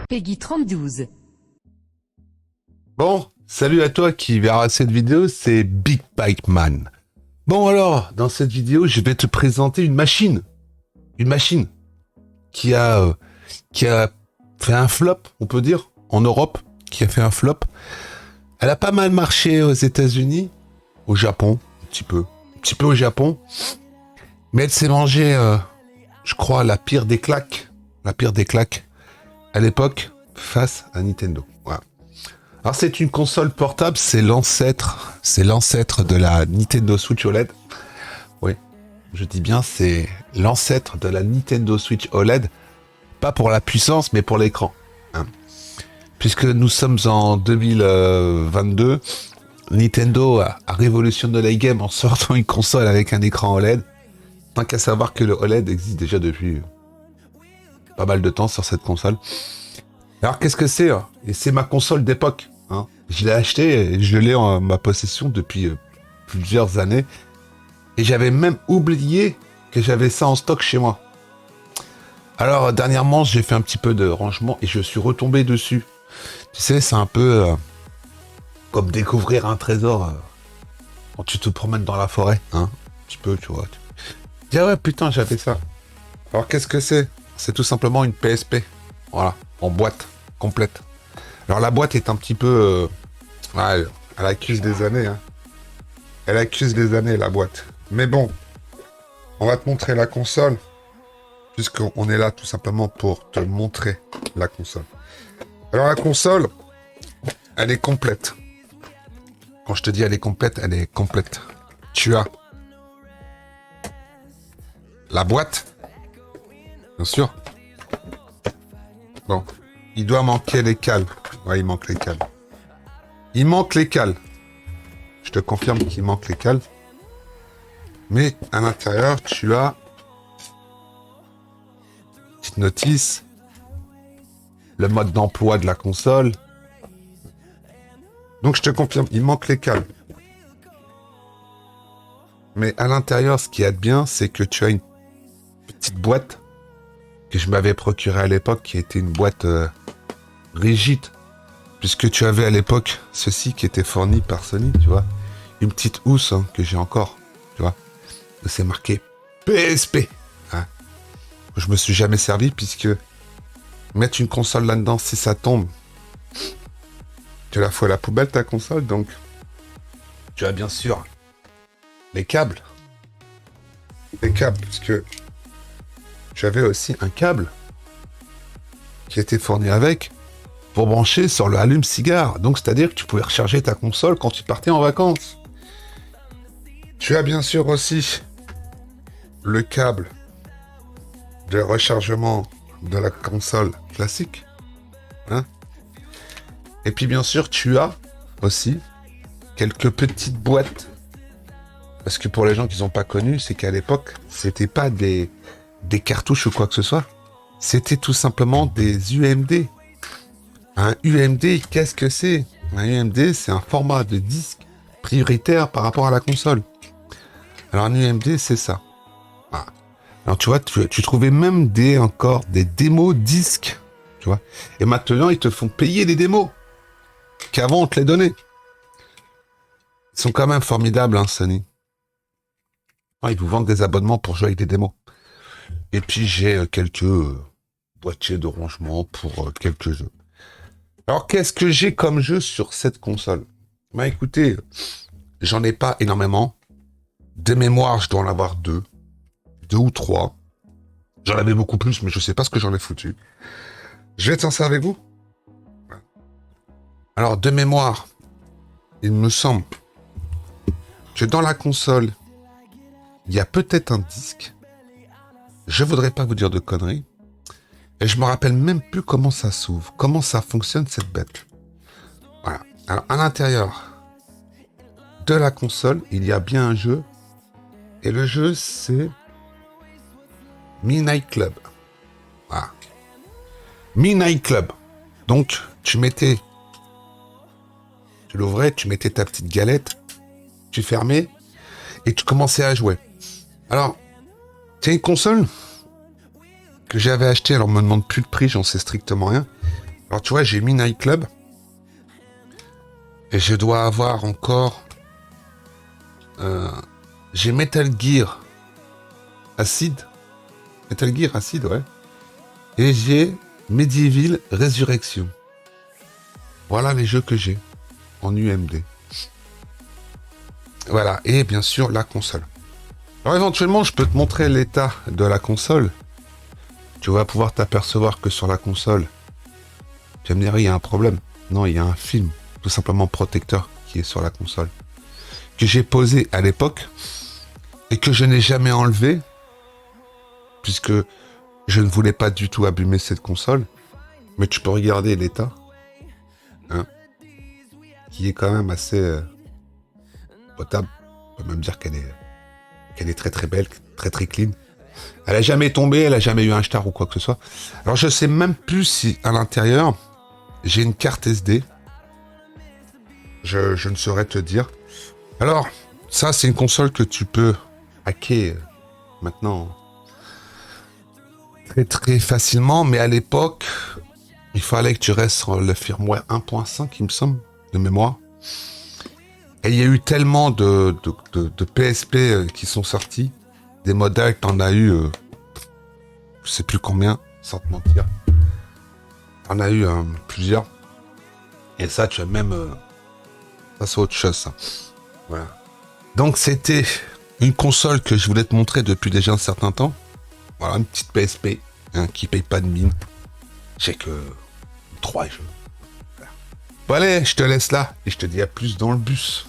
Peggy 32. Bon, salut à toi qui verra cette vidéo, c'est Big Bike Man. Bon alors, dans cette vidéo, je vais te présenter une machine. Une machine qui a fait un flop, on peut dire, en Europe, qui a fait un flop. Elle a pas mal marché aux États-Unis, au Japon, un petit peu au Japon. Mais elle s'est mangée, je crois, la pire des claques à l'époque face à Nintendo. Voilà. Alors c'est une console portable, c'est l'ancêtre de la Nintendo Switch OLED. Oui, je dis bien, c'est l'ancêtre de la Nintendo Switch OLED, pas pour la puissance, mais pour l'écran. Hein. Puisque nous sommes en 2022, Nintendo a révolutionné la game en sortant une console avec un écran OLED. Tant qu'à savoir que le OLED existe déjà depuis pas mal de temps sur cette console. Alors qu'est-ce que c'est hein? Et c'est ma console d'époque. Hein. Je l'ai acheté et je l'ai en ma possession depuis plusieurs années. Et j'avais même oublié que j'avais ça en stock chez moi. Alors dernièrement, j'ai fait un petit peu de rangement et je suis retombé dessus. Tu sais, c'est un peu comme découvrir un trésor quand tu te promènes dans la forêt. Hein. Un petit peu, tu vois. Tu dis, ah ouais, putain, j'avais ça. Alors qu'est-ce que c'est? C'est tout simplement une PSP. Voilà, en boîte complète. Alors la boîte est un petit peu... ouais, elle accuse des années. Hein. Elle accuse des années, la boîte. Mais bon, on va te montrer la console. Puisqu'on est là tout simplement pour te montrer la console. Alors la console, elle est complète. Quand je te dis elle est complète, elle est complète. Tu as la boîte, bien sûr. Bon, il doit manquer les cales. Ouais, il manque les cales. Il manque les cales. Je te confirme qu'il manque les cales. Mais à l'intérieur, tu as une petite notice, le mode d'emploi de la console. Donc je te confirme, il manque les cales. Mais à l'intérieur, ce qui est bien, c'est que tu as une petite boîte que je m'avais procurée à l'époque, qui était une boîte rigide, puisque tu avais à l'époque ceci qui était fourni par Sony, tu vois, une petite housse hein, que j'ai encore, tu vois, c'est marqué PSP. Hein. Je me suis jamais servi puisque mettre une console là-dedans, si ça tombe, tu la fous à la poubelle ta console, donc tu as bien sûr les câbles, puisque j'avais aussi un câble qui était fourni avec pour brancher sur le allume-cigare. Donc, c'est-à-dire que tu pouvais recharger ta console quand tu partais en vacances. Tu as bien sûr aussi le câble de rechargement de la console classique. Hein. Et puis, bien sûr, tu as aussi quelques petites boîtes. Parce que pour les gens qui n'ont pas connu, c'est qu'à l'époque, c'était pas des cartouches ou quoi que ce soit. C'était tout simplement des UMD. Un UMD, qu'est-ce que c'est? Un UMD, c'est un format de disque prioritaire par rapport à la console. Alors un UMD, c'est ça. Voilà. Alors tu vois, tu trouvais même encore des démos disques. Tu vois. Et maintenant, ils te font payer les démos qu'avant on te les donnait. Ils sont quand même formidables, hein, Sony. Ah, ils vous vendent des abonnements pour jouer avec des démos. Et puis j'ai quelques boîtiers de rangement pour quelques jeux. Alors qu'est-ce que j'ai comme jeu sur cette console? Bah écoutez, j'en ai pas énormément. De mémoire, je dois en avoir deux ou trois. J'en avais beaucoup plus, mais je sais pas ce que j'en ai foutu. Je vais être sincère avec vous. Alors de mémoire, il me semble que dans la console, il y a peut-être un disque. Je voudrais pas vous dire de conneries. Et je me rappelle même plus comment ça s'ouvre, comment ça fonctionne cette bête. Voilà. Alors à l'intérieur de la console, il y a bien un jeu. Et le jeu, c'est Midnight Club. Voilà. Midnight Club. Donc, tu l'ouvrais, tu mettais ta petite galette, tu fermais, et tu commençais à jouer. Alors, c'est une console que j'avais achetée, alors on me demande plus le prix, j'en sais strictement rien. Alors tu vois, j'ai mis Nightclub. Et je dois avoir encore... j'ai Metal Gear Acid. Metal Gear Acid, ouais. Et j'ai Medieval Resurrection. Voilà les jeux que j'ai en UMD. Voilà, et bien sûr la console. Alors éventuellement, je peux te montrer l'état de la console. Tu vas pouvoir t'apercevoir que sur la console, tu vas me dire, il y a un problème. Non, il y a un film, tout simplement protecteur, qui est sur la console. Que j'ai posé à l'époque et que je n'ai jamais enlevé, puisque je ne voulais pas du tout abîmer cette console. Mais tu peux regarder l'état, hein, qui est quand même assez potable. On peut même dire qu'elle est très très belle, très très clean. Elle a jamais tombé, elle a jamais eu un star ou quoi que ce soit. Alors je sais même plus si à l'intérieur j'ai une carte SD. Je ne saurais te dire. Alors ça c'est une console que tu peux hacker maintenant très très facilement, mais à l'époque il fallait que tu restes sur le firmware 1.5 il me semble de mémoire. Et il y a eu tellement de PSP qui sont sortis, des modèles, t'en as eu, je sais plus combien, sans te mentir. T'en as eu plusieurs. Et ça, tu as même... ça, c'est autre chose, ça. Voilà. Donc, c'était une console que je voulais te montrer depuis déjà un certain temps. Voilà, une petite PSP, hein, qui paye pas de mine. J'ai que 3 jeux. Voilà. Bon, allez, je te laisse là, et je te dis à plus dans le bus.